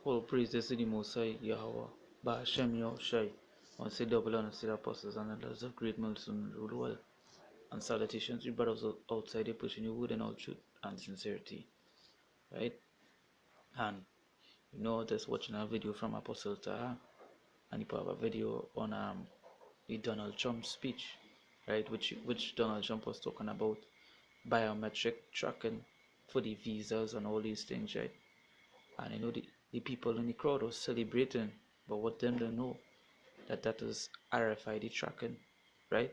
All praises to the Most High Yahweh, Ba'ashem Yahushai, on say double honor to the apostles and elders of great milestone rule well, and salutations to brothers outside the pushing your wood and all truth and sincerity, right? And just watching a video from Apostle Taha, and he put up a video on the Donald Trump speech, right? Which Donald Trump was talking about biometric tracking for the visas and all these things, right? And the people in the crowd was celebrating, but what them don't know that is RFID tracking, right?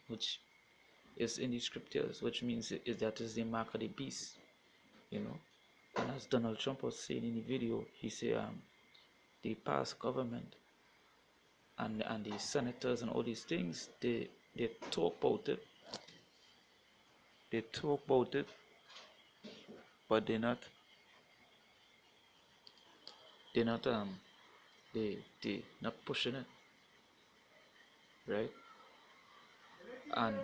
Which is in the scriptures, which means that is the mark of the beast, And as Donald Trump was saying in the video, he said the past government and the senators and all these things, they talk about it, but they're not they not pushing it, right? And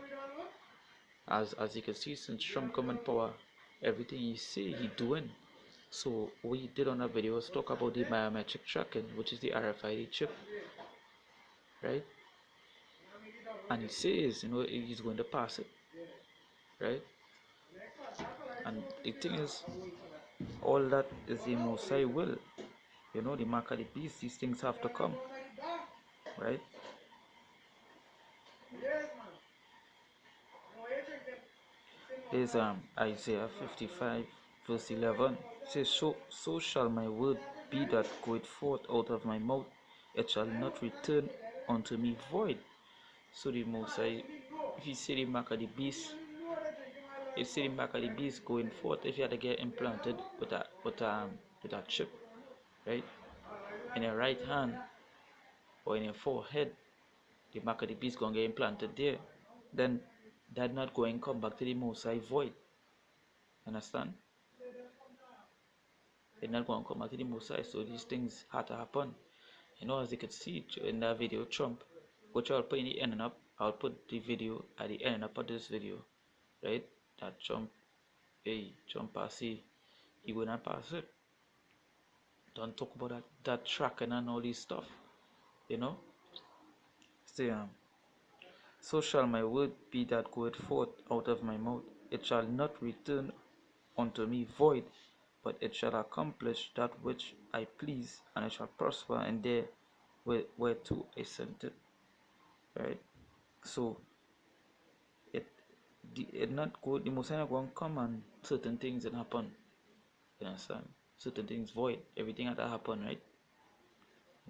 as you can see, since Trump come in power, everything he say he doing. So what he did on that video was talk about the biometric tracking, which is the RFID chip, right? And he says, he's going to pass it, right? And the thing is, all that is the Most High will. The mark of the beast, these things have to come, right? There's Isaiah 55 verse 11. It says, so shall my word be that goeth forth out of my mouth, it shall not return unto me void. So the Most High, if you see the mark of the beast, going forth, if you had to get implanted with that chip, right, in your right hand or in your forehead, the mark of the beast gonna get implanted there, then that not going to come back to the Most High void. Understand? They're not going to come back to the Most High. So these things had to happen. As you could see in that video, Trump, which I'll put in the ending up. I'll put the video at the ending up of this video, right? That Trump pass it. He will not pass it. Don't talk about that tracking and all this stuff. Say so shall my word be that goeth forth out of my mouth. It shall not return unto me void, but it shall accomplish that which I please, and it shall prosper in there whereto I sent it. Right? So it not go, the Most High not going to come and certain things that happen. You understand? Certain things void. Everything had to happen, right?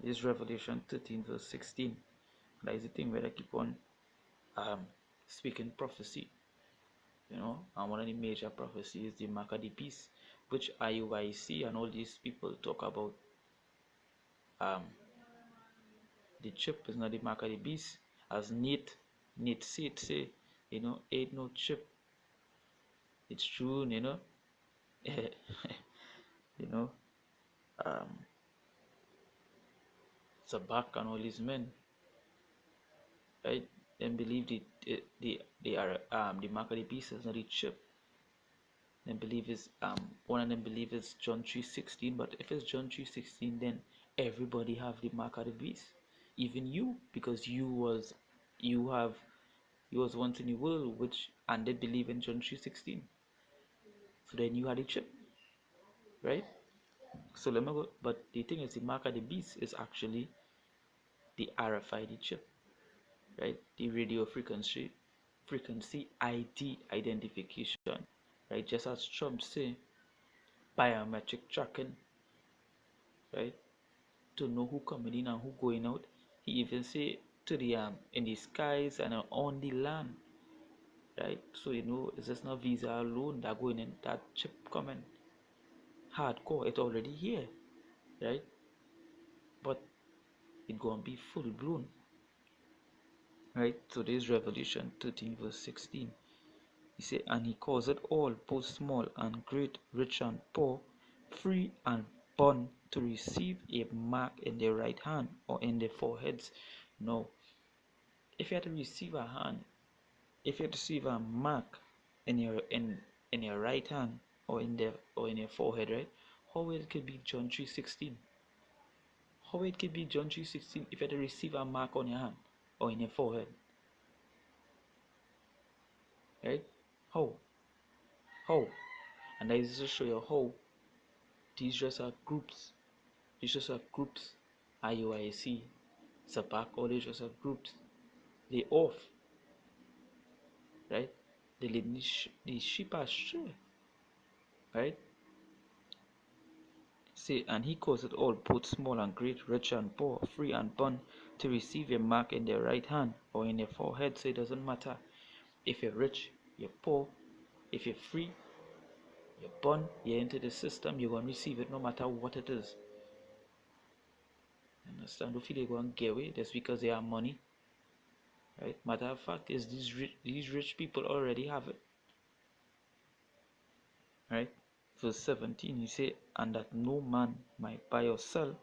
This is Revelation 13 verse 16. That is the thing where I keep on speaking prophecy. And one of the major prophecies is the mark of the beast, which IUIC and all these people talk about. The chip is not the mark of the beast, as Nate say, ain't no chip. It's true, Zabak and all these men, right? Then believe the mark of the beast is not a chip. Then believe is one of them believe is John 3:16, but if it's John 3:16, then everybody have the mark of the beast, even you, because you was once in the world, and they believe in John 3:16. So then you had a chip, right? So let me go. But the thing is, the mark of the beast is actually the RFID chip, right? The radio frequency ID identification, right? Just as Trump say, biometric tracking, right? To know who coming in and who going out. He even say to the in the skies and on the land, right? So it's just not visa alone that going in, that chip coming hardcore. It's already here, right? But it gonna be full blown, right? So this Revelation 13 verse 16. He said, and he calls it all, both small and great, rich and poor, free and bond, to receive a mark in their right hand or in their foreheads. No. If you had to receive a mark in your right hand or in your forehead, right? How it could be John 3:16? How it could be John 3:16 if you had to receive a mark on your hand or in your forehead? Right? How? How? And that is to show you how these just are groups. These just are groups. IUIC, SAPAC, all these just are groups. They off. Right? They lead the sheep astray. Right? Say, and he causeth all, both small and great, rich and poor, free and bond, to receive a mark in their right hand or in their forehead. So it doesn't matter if you're rich, you're poor, if you're free, you're born, you're into the system, you're going to receive it no matter what it is. Understand? Don't feel they go and get away just because they have money. Right? Matter of fact is these rich people already have it. Right? Verse 17, he say, and that no man might buy or sell,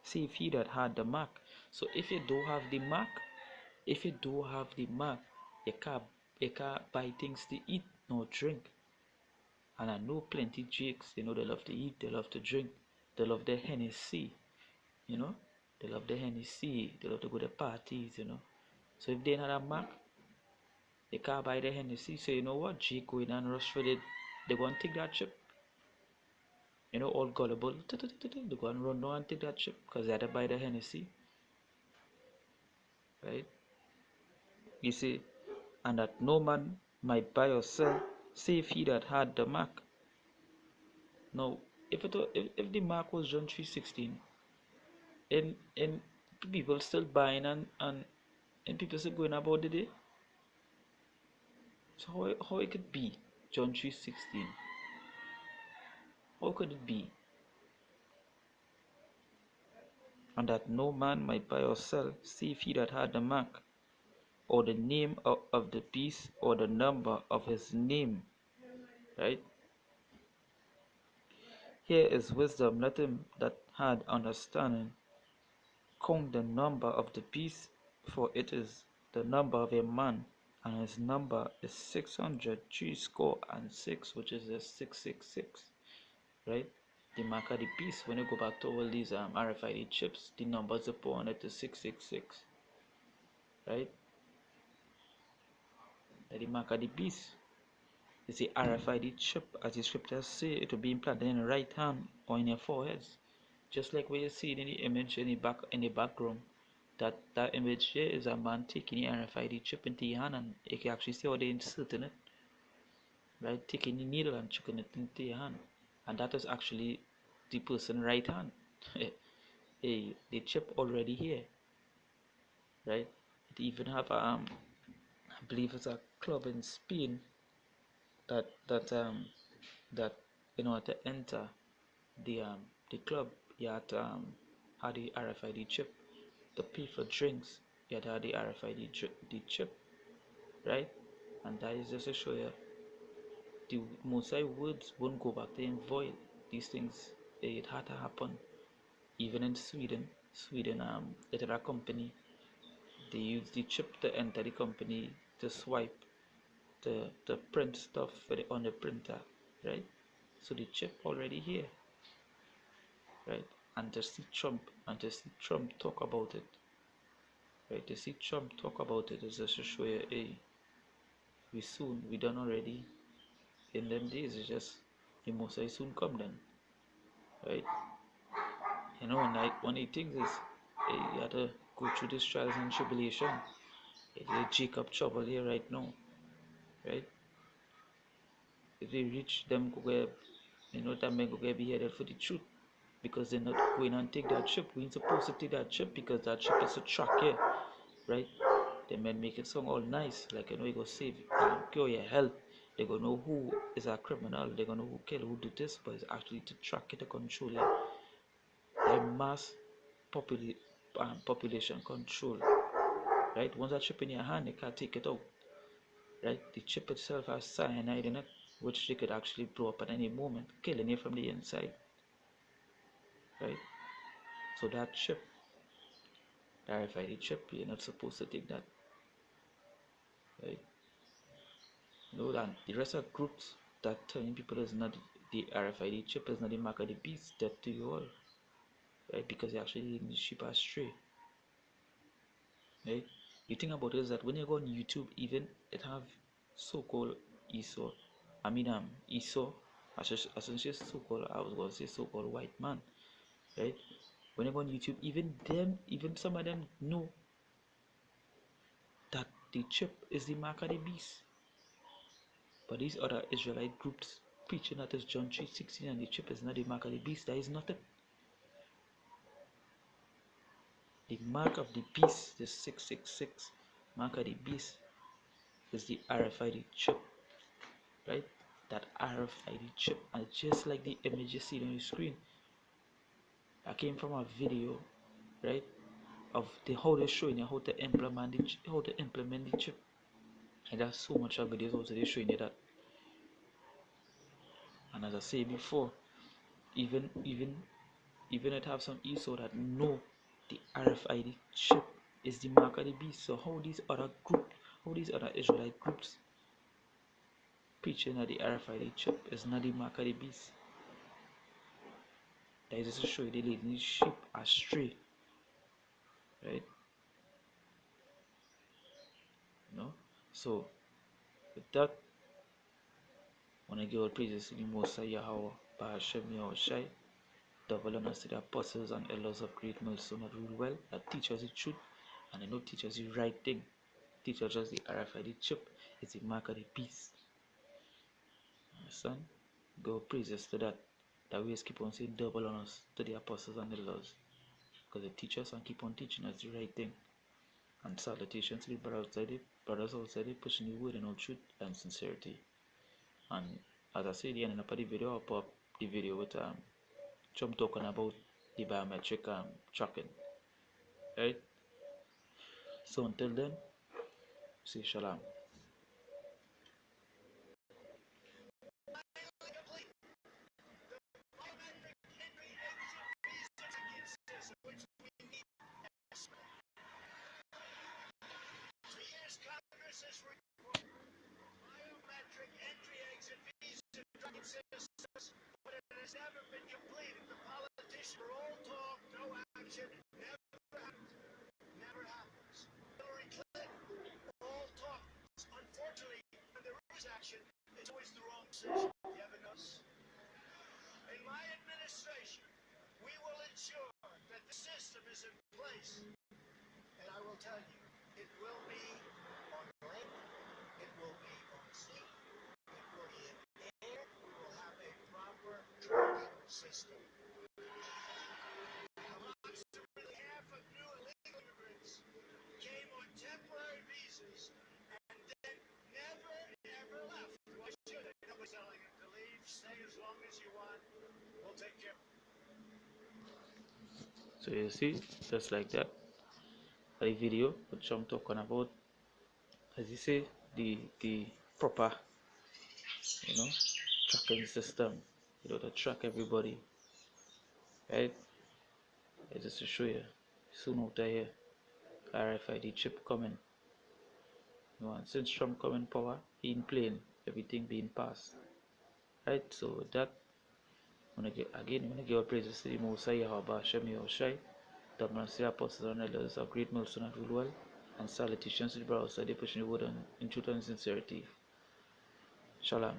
save he that had the mark. So if you don't have the mark, you can't buy things to eat nor drink. And I know plenty Jakes, they love to eat, they love to drink, they love the Hennessy, they love the Hennessy, they love to go to parties. So if they not a mark, they can't buy the Hennessy. So you know what? Jake go in and rush for it. They go and take that chip. All gullible. They go and run down and take that chip because they had to buy the Hennessy. Right? You see, and that no man might buy or sell, save he that had the mark. Now, if the mark was John 3:16, and people still buying and people still going about the day, so how it could be John 3:16? How could it be? And that no man might buy or sell, save he that had the mark, or the name of the beast, or the number of his name. Right? Here is wisdom. Let him that had understanding count the number of the beast, for it is the number of a man, and his number is 600 which is a 666. Right? The mark of the beast, when you go back to all these RFID chips, the numbers upon it is 666. Right? The mark of the beast is the RFID chip, as the scriptures say, it will be implanted in the right hand or in your foreheads. Just like what you see in the image in the background. That image here is a man taking the RFID chip into your hand, and you can actually see how they insert in it. Right? Taking the needle and chucking it into your hand. And that is actually the person's right hand. Hey, the chip already here. Right? It even have I believe it's a club in Spain that to enter the club you had to have the RFID chip. To pay for drinks you had to have the RFID the chip, right? And that is just to show you the most words won't go back to in void. These things, it had to happen. Even in Sweden, it had a company. They use the chip to enter the company to swipe the print stuff on the printer, right? So the chip already here, right? And to see Trump talk about it, right? To see Trump talk about it is just to show you, hey, we done already. In them days, it's just the most I soon come then, right? And like one of the things is, hey, you have to go through these trials and tribulation. It's a Jacob trouble here right now, right? If they reach them, that men go get beheaded for the truth because they're not going and take that chip. We ain't supposed to take that chip because that chip is a track here, right? The men make it sound all nice, like you go save cure your health. They gonna know who is a criminal. They gonna know who kill, who do this, but it's actually to track it, to control it. The mass population control, right? Once that chip in your hand, you can't take it out, right? The chip itself has cyanide in it, which they could actually blow up at any moment, killing you from the inside, right? So that chip, the RFID chip, you're not supposed to take that, right? That the rest of groups that telling people is not the RFID chip is not the mark of the beast, that to you all, right? Because you're actually leading the sheep astray, right? The thing about it is that when you go on YouTube, even it have so-called Esau, Esau, I shouldn't say so-called, I was going to say so-called white man, right? When you go on YouTube, even some of them know that the chip is the mark of the beast. But these other Israelite groups preaching that is John 3:16 and the chip is not the mark of the beast, that is not it. The mark of the beast, the 666 mark of the beast, is the RFID chip, right? That RFID chip, and just like the image you see on the screen, that came from a video, right? Of how they're showing you how to implement the chip. And there's so much of videos also they're showing you that. And as I said before, even it have some ESO that know the RFID chip is the mark of the beast. So how these other Israelite groups preaching that the RFID chip is not the mark of the beast? That is just to show you they leading the sheep astray, right? No. So with that, when I give all praises to the Most High Yahweh, Bahashem Yahushai, double honors to the apostles and elders of Great Millstone that rule well, that teach us the truth, and they know teach us the right thing. Teach us just the RFID chip. It's the mark of the beast. Understand? Go praises to that. That we just keep on saying double honors to the apostles and elders, because they teach us and keep on teaching us the right thing. And salutations to the brothers outside it, pushing the word in all truth and sincerity. And as I said, the end of the video, I'll pop the video with Trump talking about the biometric tracking. Right? So until then, say shalom. Biometric entry exit visa tracking systems, but it has never been completed. The politicians are all talk, no action, never happens. Hillary Clinton, all talk. Unfortunately, when there is action, it's always the wrong decision. You ever notice? In my administration, we will ensure that the system is in place. And I will tell you, it will be on land, it will be on sea, it will be in air, we will have a proper tracking system. Approximately half of new illegal immigrants came on temporary visas and then never ever left. Why should they? Nobody's telling them to leave. Stay as long as you want. We'll take care. So you see, just like that, a video which I'm talking about, as you say, the proper, tracking system, to track everybody, right? It's just to show you, soon out here, RFID chip coming. And since Trump come in power, he in playing, everything being passed, right? So with that, when I give all praises to the Most High Yahweh Shem Yahushai, the mercy apostles and elders of Great Millstone and rule well, and salutations to the brothers that they pushing the word in truth and sincerity. Shalom.